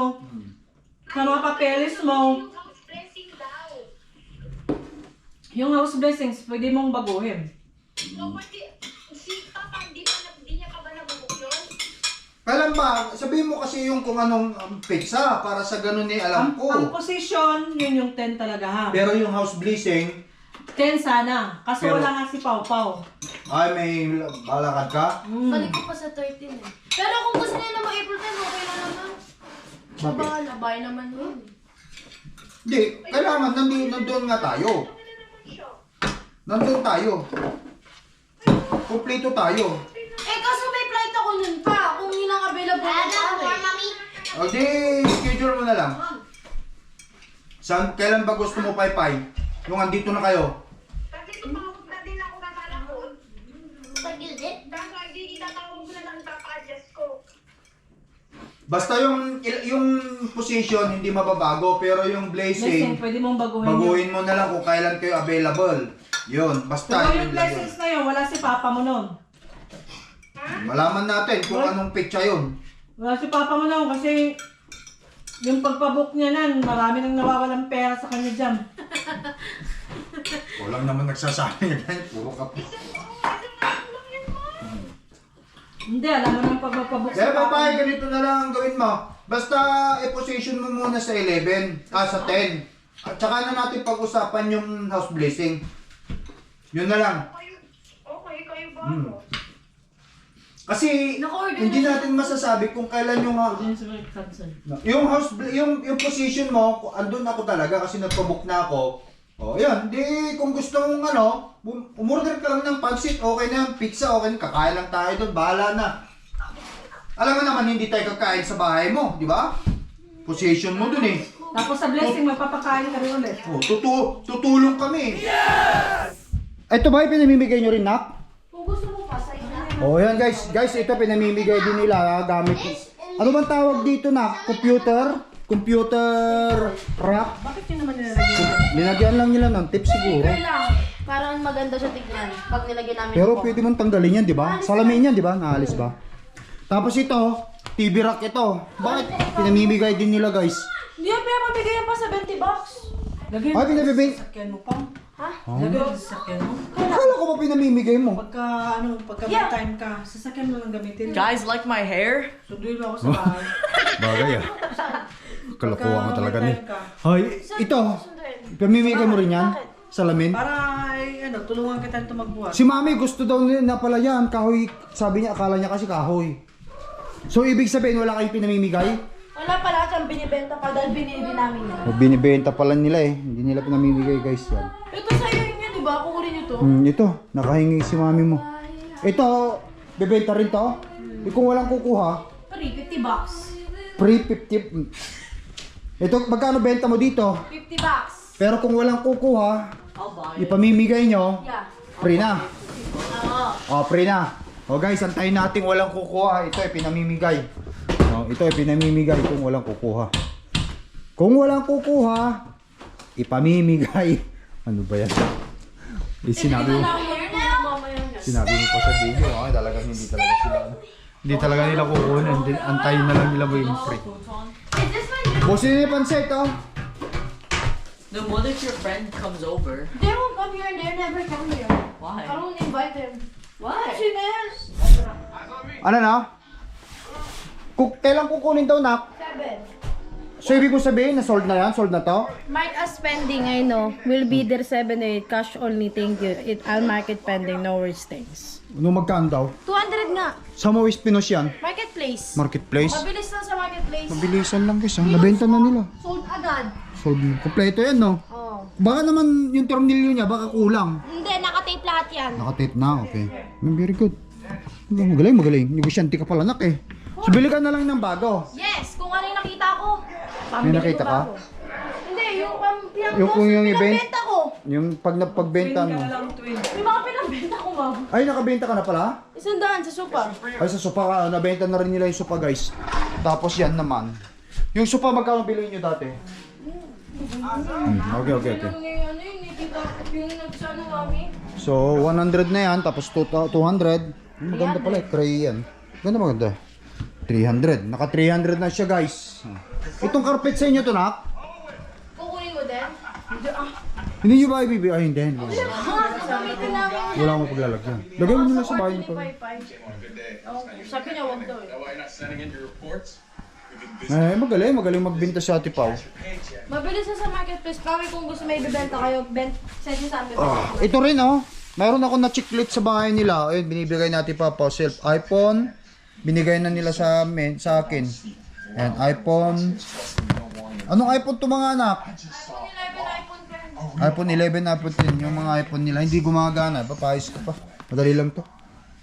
Speaker 3: sa mga papeles mo. Yung house blessings, pwede mong baguhin.
Speaker 1: Kailan ba? Sabihin mo kasi yung kung anong pizza para sa ganun alam ko.
Speaker 3: Ang position, yun yung 10 talaga ha.
Speaker 1: Pero yung house blessing,
Speaker 3: 10 sana, kaso
Speaker 1: Pero-
Speaker 3: wala nga si Pau Pau.
Speaker 1: ay may balakad ka?
Speaker 2: Balik ko pa sa 13 eh. Pero kung gusto niya na mag-April 10, okay lang naman. Siya
Speaker 1: Bakit?
Speaker 2: bahala, bye naman yun.
Speaker 1: Hindi, kailangan nandun nga tayo. Nandun tayo. Kompleto tayo.
Speaker 2: Eh, kaso may flight ako nun pa. Kung yun ang available na pare.
Speaker 1: O di, schedule mo na lang. Kailan ba gusto mo, Paypay? Yung andito na kayo? Basta yung position hindi mababago, pero yung
Speaker 3: Blessing,
Speaker 1: blazing,
Speaker 3: pwede mong baguhin yun.
Speaker 1: baguhin mo na lang kung kailan kayo available. Yun, basta
Speaker 3: Pero
Speaker 1: yun
Speaker 3: yung
Speaker 1: lang yun.
Speaker 3: blessings na yun, wala si Papa mo nun.
Speaker 1: Malaman natin kung anong picture yun.
Speaker 3: Wala si Papa mo nun kasi yung pagpabook niya nan, marami nang nawawalang pera sa kanya dyan.
Speaker 1: Walang naman nagsasabi ganyan, puro ka.
Speaker 3: Hindi, alam mo nang pagpabook
Speaker 1: Kaya
Speaker 3: Papa
Speaker 1: Paypay,
Speaker 3: mo.
Speaker 1: ganito na lang ang gawin mo. Basta i-position mo muna sa 11, sa 10. At saka na natin pag-usapan yung house blessing. Yun na lang. Kasi
Speaker 2: Naka-order
Speaker 1: hindi
Speaker 2: na
Speaker 1: natin masasabi kung kailan yung
Speaker 3: Yun sa mga cancel.
Speaker 1: yung position mo, andun ako talaga kasi nagpa-book na ako. Oh, yan. Di kung gusto mong umorder ka lang ng pansit, okay na yan. Pizza, okay na. Kakain lang tayo doon. Bahala na. Alam mo naman, hindi tayo kakain sa bahay mo, di ba? Position mo dun eh.
Speaker 3: Tapos sa blessing, magpapakain ka rin ulit.
Speaker 1: Oh, tutulong kami. Ito ba yung pinamimigay nyo rin, Nak?
Speaker 2: Kung gusto mo pa, sa ina.
Speaker 1: Oh, yan guys. Guys, ito pinamimigay din nila gamit. Ano bang tawag dito, Nak? Computer rack?
Speaker 3: Bakit yun naman nilalagay mo?
Speaker 1: Linagyan lang nila ng tips siguro.
Speaker 2: Sticker lang. Parang maganda siya tignan. Pag nilagyan namin
Speaker 1: Pero
Speaker 2: po.
Speaker 1: pwede mong tanggalin yan, di ba? Salamin yan, di ba? Naalis ba? Tapos ito, TV rack ito. Bakit? Pinamimigay din nila, guys.
Speaker 2: mabigay yan pa sa 20 bucks.
Speaker 3: Lagay
Speaker 1: Ay, pinabibig.
Speaker 3: sa sakyan mo pa.
Speaker 2: Ha?
Speaker 3: Lagay mo sa sakyan mo.
Speaker 1: Akala ko ba pinamimigay mo?
Speaker 3: Pagka may time ka, sa sakyan mo lang gamitin.
Speaker 5: Guys, like my hair?
Speaker 3: Sunduin mo ako sa bahay.
Speaker 1: Bagay ah. Kalokohan mo
Speaker 3: Pagka
Speaker 1: talaga
Speaker 3: may
Speaker 1: ni.
Speaker 3: time ka.
Speaker 1: Ay, ito. Pamimigay mo rin yan? Salamin?
Speaker 3: Para tulungan kita nito magbuhat.
Speaker 1: Si mami gusto daw na pala yan. Kahoy. Sabi niya, akala niya kasi kahoy. So, ibig sabihin, wala kayong pinamimigay?
Speaker 2: Wala pala siyang binibenta pa dahil binili namin yan.
Speaker 1: O, binibenta pala nila eh. Hindi nila pinamimigay guys yan.
Speaker 2: Ito sa'yo yun yan, di ba? Kukunin niyo to.
Speaker 1: Ito, nakahingi si mami mo. Ito, bebenta rin to. Kung walang kukuha,
Speaker 2: Free, 50 bucks.
Speaker 1: free 50. Ito, magkano benta mo dito?
Speaker 2: 50 bucks.
Speaker 1: Pero kung walang kukuha,
Speaker 5: I'll buy it.
Speaker 1: ipamimigay nyo,
Speaker 2: Yeah.
Speaker 1: free na.
Speaker 2: Oo.
Speaker 1: O, free na. O guys, antayin natin walang kukuha. Ito ay pinamimigay. O, ito ay pinamimigay kung walang kukuha. Kung walang kukuha, ipamimigay. Ano ba yan? Sinabi mo. Sinabi mo pa sa video, talagang hindi talaga sila. Hindi talaga nila kukunin. Antayin na lang nila mo yung free. Busin na yung pansit, oh.
Speaker 5: Then what if your friend comes over?
Speaker 2: They won't come here, they never come here.
Speaker 5: Why?
Speaker 2: I don't invite them.
Speaker 5: Why?
Speaker 2: Kasi Nel.
Speaker 1: Ano na? Kailan kukunin daw, nak?
Speaker 2: 7.
Speaker 1: So, ibig mo sabihin na sold na yan? Sold na to?
Speaker 6: Mark as pending, I know. Will be there 7 to 8. Cash only, thank you. I'll mark it pending, no worries, thanks.
Speaker 1: Ano magkaan daw?
Speaker 6: 200 nga.
Speaker 1: Sa Mawis Pinos yan?
Speaker 6: Marketplace.
Speaker 1: Marketplace?
Speaker 2: Mabilis lang sa marketplace.
Speaker 1: Mabilisan lang guys, nabenta na nila.
Speaker 2: Sold agad.
Speaker 1: Sold na. Kompleto yan, no?
Speaker 6: Oh.
Speaker 1: Baka naman yung tornilyo niya, baka kulang.
Speaker 6: Hindi, nakatape lahat yan.
Speaker 1: Nakatape na, okay. Very good. Magaling, magaling. Negosyante ka pala, nak eh. So, bili ka na lang ng bago.
Speaker 2: Yes, kung ano yung nakita ko.
Speaker 1: May nakita ka?
Speaker 2: Hindi, yung
Speaker 1: Yung event?
Speaker 2: pinabenta ko.
Speaker 1: Yung pag napagbenta mo.
Speaker 2: Yung mga pinabenta ko, ma'am.
Speaker 1: Ay, nakabenta ka na pala?
Speaker 2: 100 sa sopa.
Speaker 1: Ay, sa sopa ka, nabenta na rin nila yung sopa, guys. Tapos yan naman. Yung sopa, magkano bilhin nyo dati? Okay.
Speaker 2: Ano yun, nakita ko yung nagsano, mami.
Speaker 1: So, 100 na yan, tapos 200. Maganda pala, tray yan. Maganda. 300. Naka 300 na siya, guys. Itong carpet sa inyo to, nak?
Speaker 2: Kukunin mo din?
Speaker 1: Hindi nyo ba ibibigay? Ay, hindi.
Speaker 2: Gamitin namin.
Speaker 1: Wala akong paglalagyan. Lagay mo nila sa bahay nito.
Speaker 2: Sabi niya, wag daw eh.
Speaker 1: Eh, magaling magbenta si Ate Pao.
Speaker 2: Mabilis na sa marketplace. Kami kung gusto may ibibenta kayo, send nyo sa amin.
Speaker 1: Ito rin, oh. Mayroon ako na chiclet sa bahay nila. Ayun, binibigay natin pa self iPhone. Binigay na nila sa amin, sa akin. And iPhone. Anong iPhone to mga anak? iPhone 11, iPhone 10. Yung mga iPhone nila, hindi gumagana. Papayos ko pa. Madali lang to.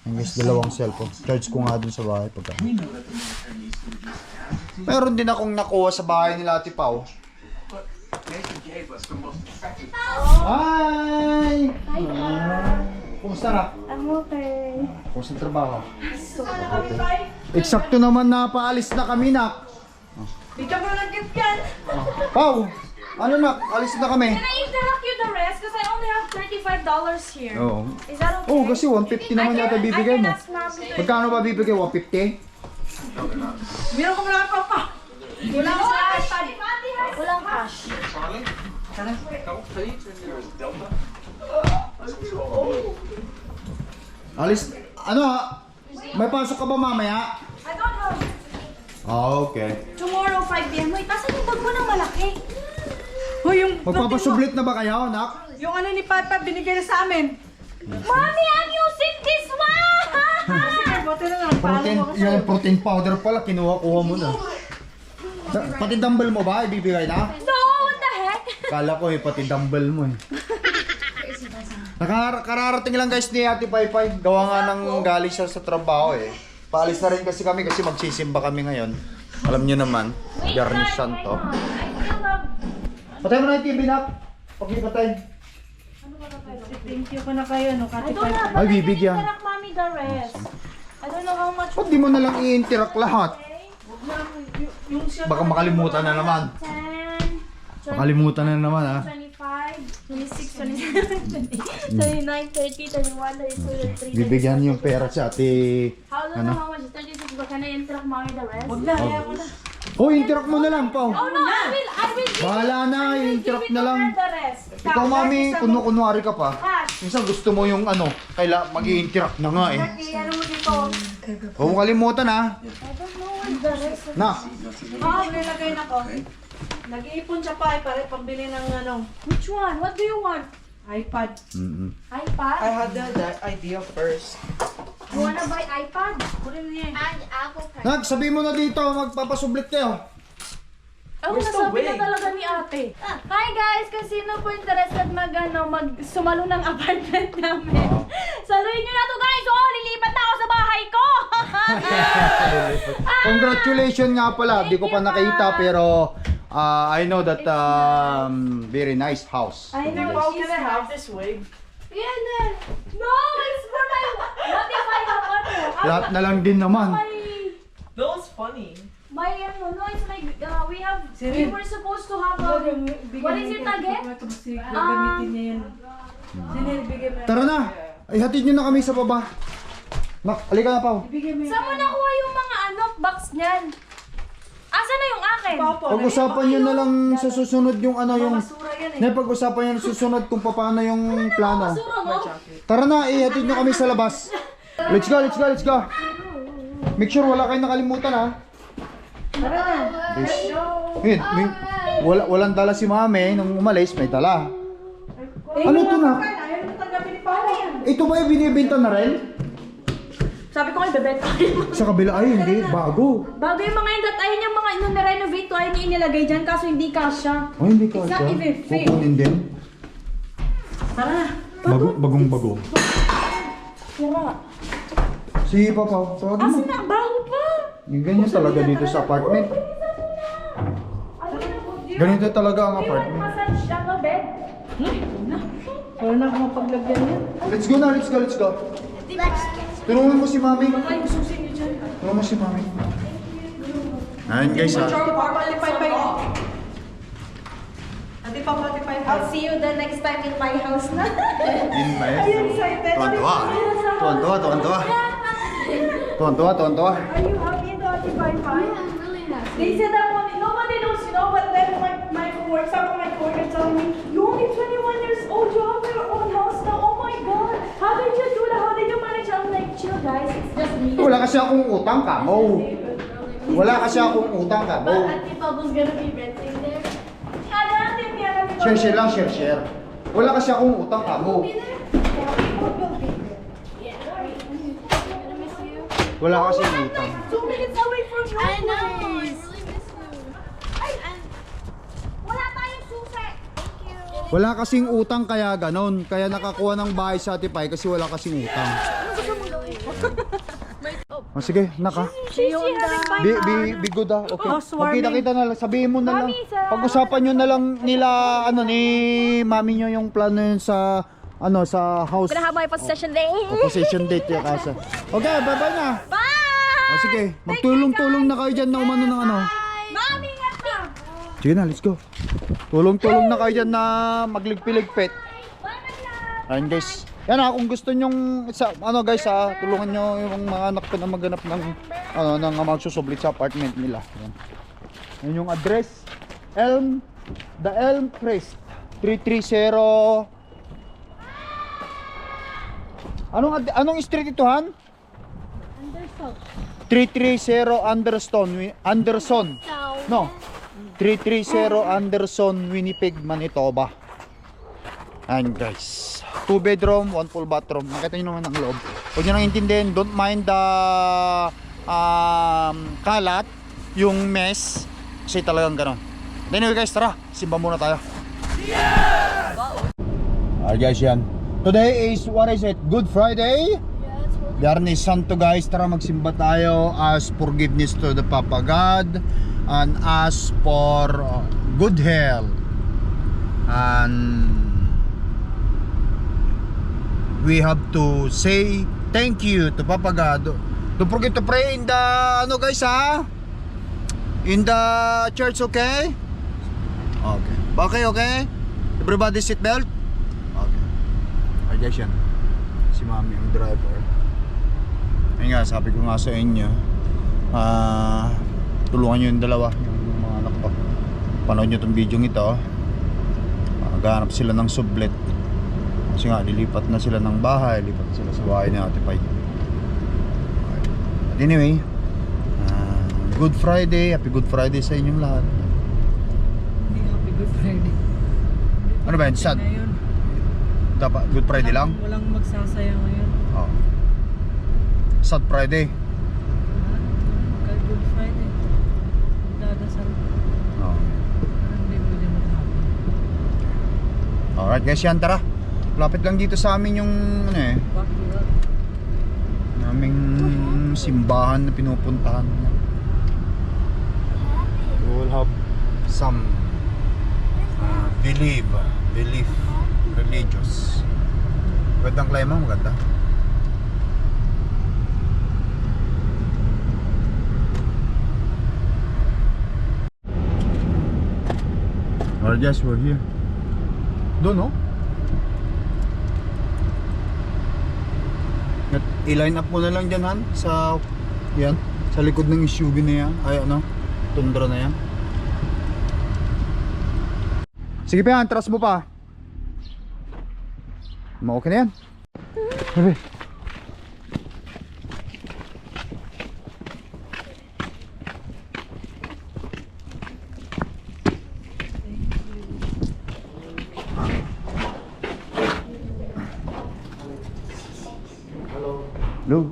Speaker 1: Ang guys, dalawang cellphone. Charge ko nga dun sa bahay pagka. Meron din akong nakuha sa bahay nila Ate Pao. Hi! Kumusta na?
Speaker 6: I'm okay.
Speaker 1: Kumusta ang trabaho? Eksakto naman na paalis na kami, nak.
Speaker 2: Bigyan mo ng gift yan.
Speaker 1: Pao! Ano nak? Alis na kami.
Speaker 2: Can I interact you the rest? Because I only have $35 here.
Speaker 1: Oo.
Speaker 2: Is that okay?
Speaker 1: Oh, kasi 150 naman yata bibigay mo.
Speaker 2: I can ask Mommy.
Speaker 1: Magkano ba bibigay? 150?
Speaker 3: Meron ko wala pa.
Speaker 2: Walang cash. Walang cash.
Speaker 1: Alis. Ano? May pasok ka ba mamaya?
Speaker 2: I don't have.
Speaker 1: Okay.
Speaker 2: Tomorrow, 5 p.m. Wait, pasan yung bag mo ng malaki?
Speaker 3: Hoy, yung
Speaker 1: Magpapasublit na ba kayo, nak?
Speaker 3: yung ano ni Papa binigay na sa amin.
Speaker 2: Mommy, I'm using this one!
Speaker 3: Sige, buti na lang.
Speaker 1: Protein, yung protein powder pala, kinuha-kuha mo na. Pati dumbbell mo ba? Ibibigay na?
Speaker 2: No, what the heck?
Speaker 1: Kala ko pati dumbbell mo eh. Kararating lang guys ni Ate Paypay. Gawa nga ng galing siya sa trabaho eh. Paalis na rin kasi kami kasi magsisimba kami ngayon. Alam nyo naman, Biyernes Santo. Patay mo na yung TV nak. Pag-ipatay.
Speaker 3: Thank you ko na kayo, no?
Speaker 2: I don't have.
Speaker 1: Ay, bibigyan.
Speaker 2: Interact Mommy the rest. I don't know how much.
Speaker 1: Ba't di mo na lang i-interact lahat?
Speaker 3: Yung siya.
Speaker 1: Baka makalimutan na naman.
Speaker 2: 10,
Speaker 1: Makalimutan na naman ha.
Speaker 2: 25, 26, 27, 28, 29, 30, 31, 32, 33.
Speaker 1: Bibigyan yung pera sa ate.
Speaker 2: How do you know how much? 36, but can I interact Mommy the rest?
Speaker 3: Huwag na, kaya mo na.
Speaker 1: Oh, interact mo na lang, Pao.
Speaker 2: Oh no, I will
Speaker 1: Bahala na, interact na lang.
Speaker 2: the rest.
Speaker 1: Ikaw, mami, kunwari ka pa. Minsan gusto mo yung ano, mag-i-interact na nga eh.
Speaker 2: Ano mo dito?
Speaker 1: Huwag mo kalimutan ha. Na,
Speaker 3: Nilagay na ko. Nag-iipon siya pa, pare, pambili ng ano,
Speaker 2: Which one? What do you want?
Speaker 3: iPad.
Speaker 2: iPad?
Speaker 5: I had that idea first.
Speaker 2: You wanna buy iPad? Kunin mo yan.
Speaker 4: And apple pie.
Speaker 1: Nag, sabihin mo na dito, magpapasublit kayo.
Speaker 2: Ako nasabi na talaga ni ate. Hi guys! Kung sino po interested sumalo ng apartment namin. Saluhin nyo na to guys! Oh, lilipat na ako sa bahay ko!
Speaker 1: Congratulations nga pala, di ko pa nakita pero I know that very nice house.
Speaker 2: I know
Speaker 5: How
Speaker 2: she's
Speaker 5: can I have this wig?
Speaker 2: Yan na. No! It's for my... What if I have
Speaker 1: Lahat na lang din naman.
Speaker 5: That was funny.
Speaker 2: My no, it's my... we were supposed to have what is it again?
Speaker 3: Gagamitin niya yan. Sinibigay mo.
Speaker 1: Tara na, ay hatid nyo na kami sa baba. Nak, halika na, Pao.
Speaker 2: Saan mo nakuha yung mga box niyan? Asa na yung akin?
Speaker 1: Pag-usapan nyo na lang sa susunod yung ano yung...
Speaker 3: Basura yan eh.
Speaker 1: Na pag-usapan nyo sa susunod kung paano yung plano.
Speaker 2: Basura mo?
Speaker 1: Tara na, ihatid nyo kami sa labas. Let's go, let's go, let's go. Make sure wala kayong nakalimutan ha.
Speaker 3: Tara na.
Speaker 1: Wait, walang dala si mami nung umalis, may dala. Ano to na?
Speaker 3: Ayaw mo tanggapin ni Pao yan.
Speaker 1: Ito ba yung binibenta na rin?
Speaker 2: Sabi ko kayo, bebenta ko yun.
Speaker 1: Sa kabila, ay hindi, bago.
Speaker 2: Bago yung mga yun, ayun yung mga nung na-renovate ko, ayun yung inilagay dyan, kaso hindi kasha.
Speaker 1: Ay, hindi ka
Speaker 2: It's not even fit.
Speaker 1: kukunin din.
Speaker 3: Tara na.
Speaker 1: Bagong bago.
Speaker 2: Sira.
Speaker 1: Sige pa, Pao, tawagin mo.
Speaker 2: Asa na? Bago pa!
Speaker 1: Yung ganyan talaga dito sa apartment. Ganito talaga ang apartment.
Speaker 2: Massage ano, bed?
Speaker 3: Wala na akong mapaglagyan yan.
Speaker 1: Let's go na, let's go, let's go. Tulungan mo si mami.
Speaker 2: Ay, susin niyo dyan.
Speaker 1: Tulungan mo si mami. Ayun guys ha.
Speaker 3: Ate pa, ate pa.
Speaker 2: I'll see you the next time in my house na.
Speaker 1: In my Tuwan-tuwa. Tuwan-tuwa, tuwan-tuwa. Tuwan-tuwa, tuwan-tuwa.
Speaker 2: Are you happy in the Ate Pai-Pai? They said that nobody knows, but then my coworker, some of my coworkers telling me, you're only 21 years old, you have your own house now, oh my God. How did you do that? How did you manage? I'm like, chill guys, it's just me.
Speaker 1: Wala kasi akong utang ka mo. Wala kasi akong utang ka mo.
Speaker 2: But Auntie Pablo's gonna be renting there. Ano natin yan?
Speaker 1: Share lang, share. Wala kasi akong utang ka mo. Wala kasi utang.
Speaker 2: 2 minutes away from your
Speaker 4: I know. I
Speaker 2: place.
Speaker 4: really miss you.
Speaker 2: Wala tayong susi. Thank you.
Speaker 1: Wala kasing utang kaya ganon. Kaya nakakuha ng bahay sa Ate Pai kasi wala kasing utang. Oh, sige, naka. Be good ah. Okay. Magkita-kita na lang. Sabihin mo na lang. Pag-usapan nyo na lang nila, ni mami nyo yung plano yun sa, sa house.
Speaker 2: Gonna have my possession day.
Speaker 1: Position date yung kasa. Okay, bye-bye na.
Speaker 2: Bye!
Speaker 1: O sige, magtulong-tulong na kayo dyan na umano ng ano.
Speaker 2: Mami, ingat na!
Speaker 1: Sige na, let's go. Tulong-tulong na kayo dyan na magligpiligpit. Ayun guys. Yan kung gusto nyong, guys tulungan nyo yung mga anak ko na maghanap ng, ng magsusublit sa apartment nila. Yan. Yan yung address. The Elm Crest. 330. Anong street ito, Han?
Speaker 2: Anderson.
Speaker 1: 330 Anderson. No. 330 Anderson, Winnipeg, Manitoba. Ayan guys. 2 bedroom, 1 full bathroom. Nakita nyo naman ang loob. Huwag nyo nang intindihin. Don't mind the kalat, yung mess. Kasi talagang ganon. Anyway guys, tara. Simba muna tayo. Alright guys, yan. Today is, what is it? Good Friday? Darnis Santo guys, tara magsimba tayo. Ask forgiveness to the Papa God and ask for good health, and we have to say thank you to Papa God. Don't forget to pray in the guys in the church, okay? Okay. Everybody seat belt. Okay. Ay guys, yan si Mami ang driver. Ayun nga, sabi ko nga sa inyo, tulungan nyo yung dalawa, yung mga anak ko. Panood nyo itong video ito. Maghanap sila ng sublet. Kasi nga, lilipat na sila ng bahay, lipat na sila sa bahay ni Ate Pai. But anyway, Good Friday, Happy Good Friday sa inyong lahat.
Speaker 3: Hindi happy Good Friday.
Speaker 1: Ano ba yun? Sad?
Speaker 3: Ngayon,
Speaker 1: Dapat Good Friday lang?
Speaker 3: walang magsasaya ngayon.
Speaker 1: Oo. Sad Friday.
Speaker 3: Kaya Good Friday. Dadasal.
Speaker 1: Oo.
Speaker 3: Parang hindi pwede mag-happy.
Speaker 1: Alright guys, yan, tara. Lapit lang dito sa amin yung ano eh,
Speaker 3: Backyard.
Speaker 1: naming simbahan na pinupuntahan. We will have some belief religious. Magandang klima, maganda. Alright guys, we're here. Doon no? I-line up mo na lang dyan, Han, sa yan, sa likod ng SUV na yan. Ay ano, Tundra na yan. Sige pa yan, trust mo pa. Okay na yan. Sabi. Hello.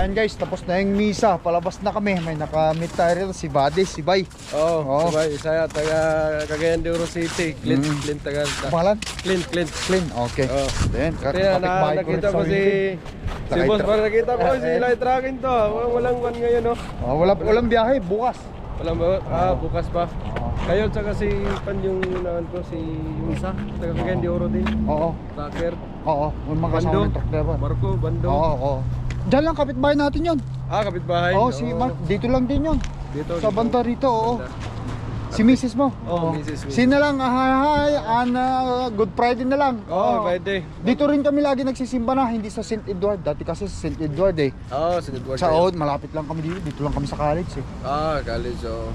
Speaker 1: Ayan guys, tapos na yung misa. Palabas na kami. May nakamit tayo rito. Si Badis, si Bay.
Speaker 7: Oo, sabay. Isaya, taga Cagayan de Oro City. Clint, Clint, taga...
Speaker 1: Pangalan?
Speaker 7: Clint.
Speaker 1: Clean. Okay.
Speaker 7: Oo.
Speaker 1: Then,
Speaker 7: Kaya nakita ko si boss, parang nakita ko si light tracking to. Walang van ngayon, no?
Speaker 1: walang biyahe, bukas.
Speaker 7: Walang bukas pa. Kayo, tsaka si Pan yung naan ko, si Misa, taga Cagayan de Oro din.
Speaker 1: Oo.
Speaker 7: Tucker,
Speaker 1: Oo. Yung mga kasama ng truck driver.
Speaker 7: Marco, Bando.
Speaker 1: Oo. Diyan lang, kapitbahay natin yun.
Speaker 7: Kapitbahay.
Speaker 1: Oo, si Mark. Dito lang din yun.
Speaker 7: Dito.
Speaker 1: Sa banda rito, oo. Si Mrs. mo?
Speaker 7: Oo, Mrs.
Speaker 1: Sino lang, hi, Good Friday na lang.
Speaker 7: Oo, Friday.
Speaker 1: Dito rin kami lagi nagsisimba na, hindi sa St. Edward. Dati kasi sa St. Edward eh.
Speaker 7: Oo, si Edward.
Speaker 1: Sa Oud, malapit lang kami dito. Dito lang kami sa college eh.
Speaker 7: College, oo.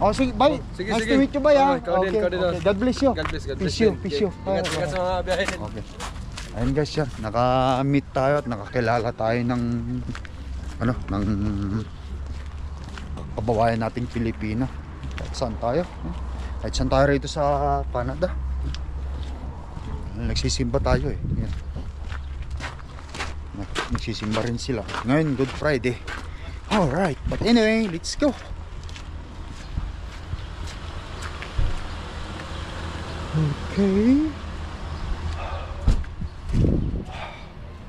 Speaker 1: Oh, sige, bye.
Speaker 7: Sige,
Speaker 1: Nice
Speaker 7: sige.
Speaker 1: to meet you, bye.
Speaker 7: Ikaw din, ikaw din.
Speaker 1: God bless you.
Speaker 7: God bless, God bless.
Speaker 1: Peace you, peace you.
Speaker 7: Ingat sa mga biyahe.
Speaker 1: Okay. Ayun guys, yan. Naka-meet tayo at nakakilala tayo ng ng kababayan nating Pilipino. Kahit saan tayo? Kahit saan tayo rito sa Canada. Nagsisimba tayo eh. Yan. Nagsisimba rin sila. Ngayon, Good Friday. Alright, but anyway, let's go. Okay.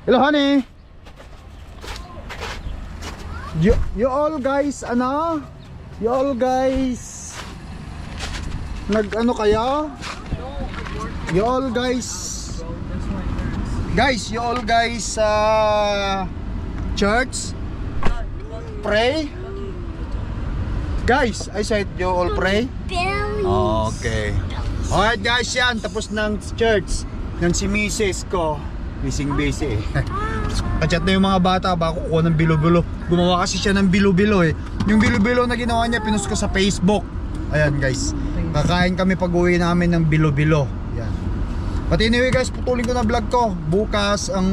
Speaker 1: Hello honey. You all guys You all guys nag-ano kaya? You all guys church pray? Guys, I said you all pray? Okay. Alright guys, yan. Tapos ng church ng si Mrs. ko. Busy Kachat na yung mga bata. Baka kukuha ng bilo-bilo. Gumawa kasi siya ng bilo-bilo eh. Yung bilo-bilo na ginawa niya, pinost ko sa Facebook. Ayan guys. Kakain kami pag uwi namin ng bilo-bilo. Yan. But anyway guys, putulin ko na vlog ko. Bukas ang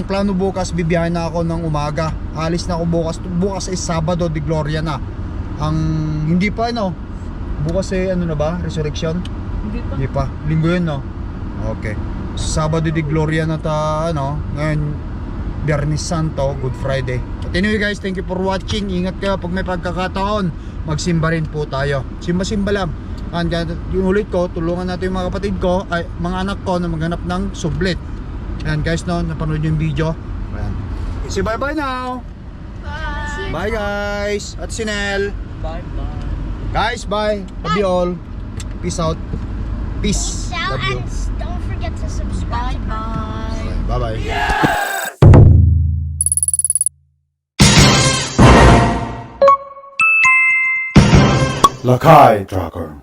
Speaker 1: plano bukas, bibiyahin na ako ng umaga. Alis na ako bukas. Bukas ay Sabado de Gloria na. ang hindi pa ano. Bukas ano na ba? Resurrection? Hindi pa. Linggo yun, no? Okay. Sabado di Gloria na ta, ano? Ngayon, Biyernes Santo, Good Friday. But anyway guys, thank you for watching. Ingat kayo pag may pagkakataon. Magsimba rin po tayo. Simba-simba lang. And yung ulit ko, tulungan natin yung mga kapatid ko, ay, mga anak ko na maghanap ng sublet. Ayan guys, no? Napanood yung video. Ayan. Say bye-bye now. Bye guys. At Sinel.
Speaker 5: Bye-bye.
Speaker 1: Guys, bye. Love you all. Peace out. Peace.
Speaker 4: Shout
Speaker 1: Love you.
Speaker 4: and don't forget to subscribe.
Speaker 1: Bye-bye. Lakai Tracker.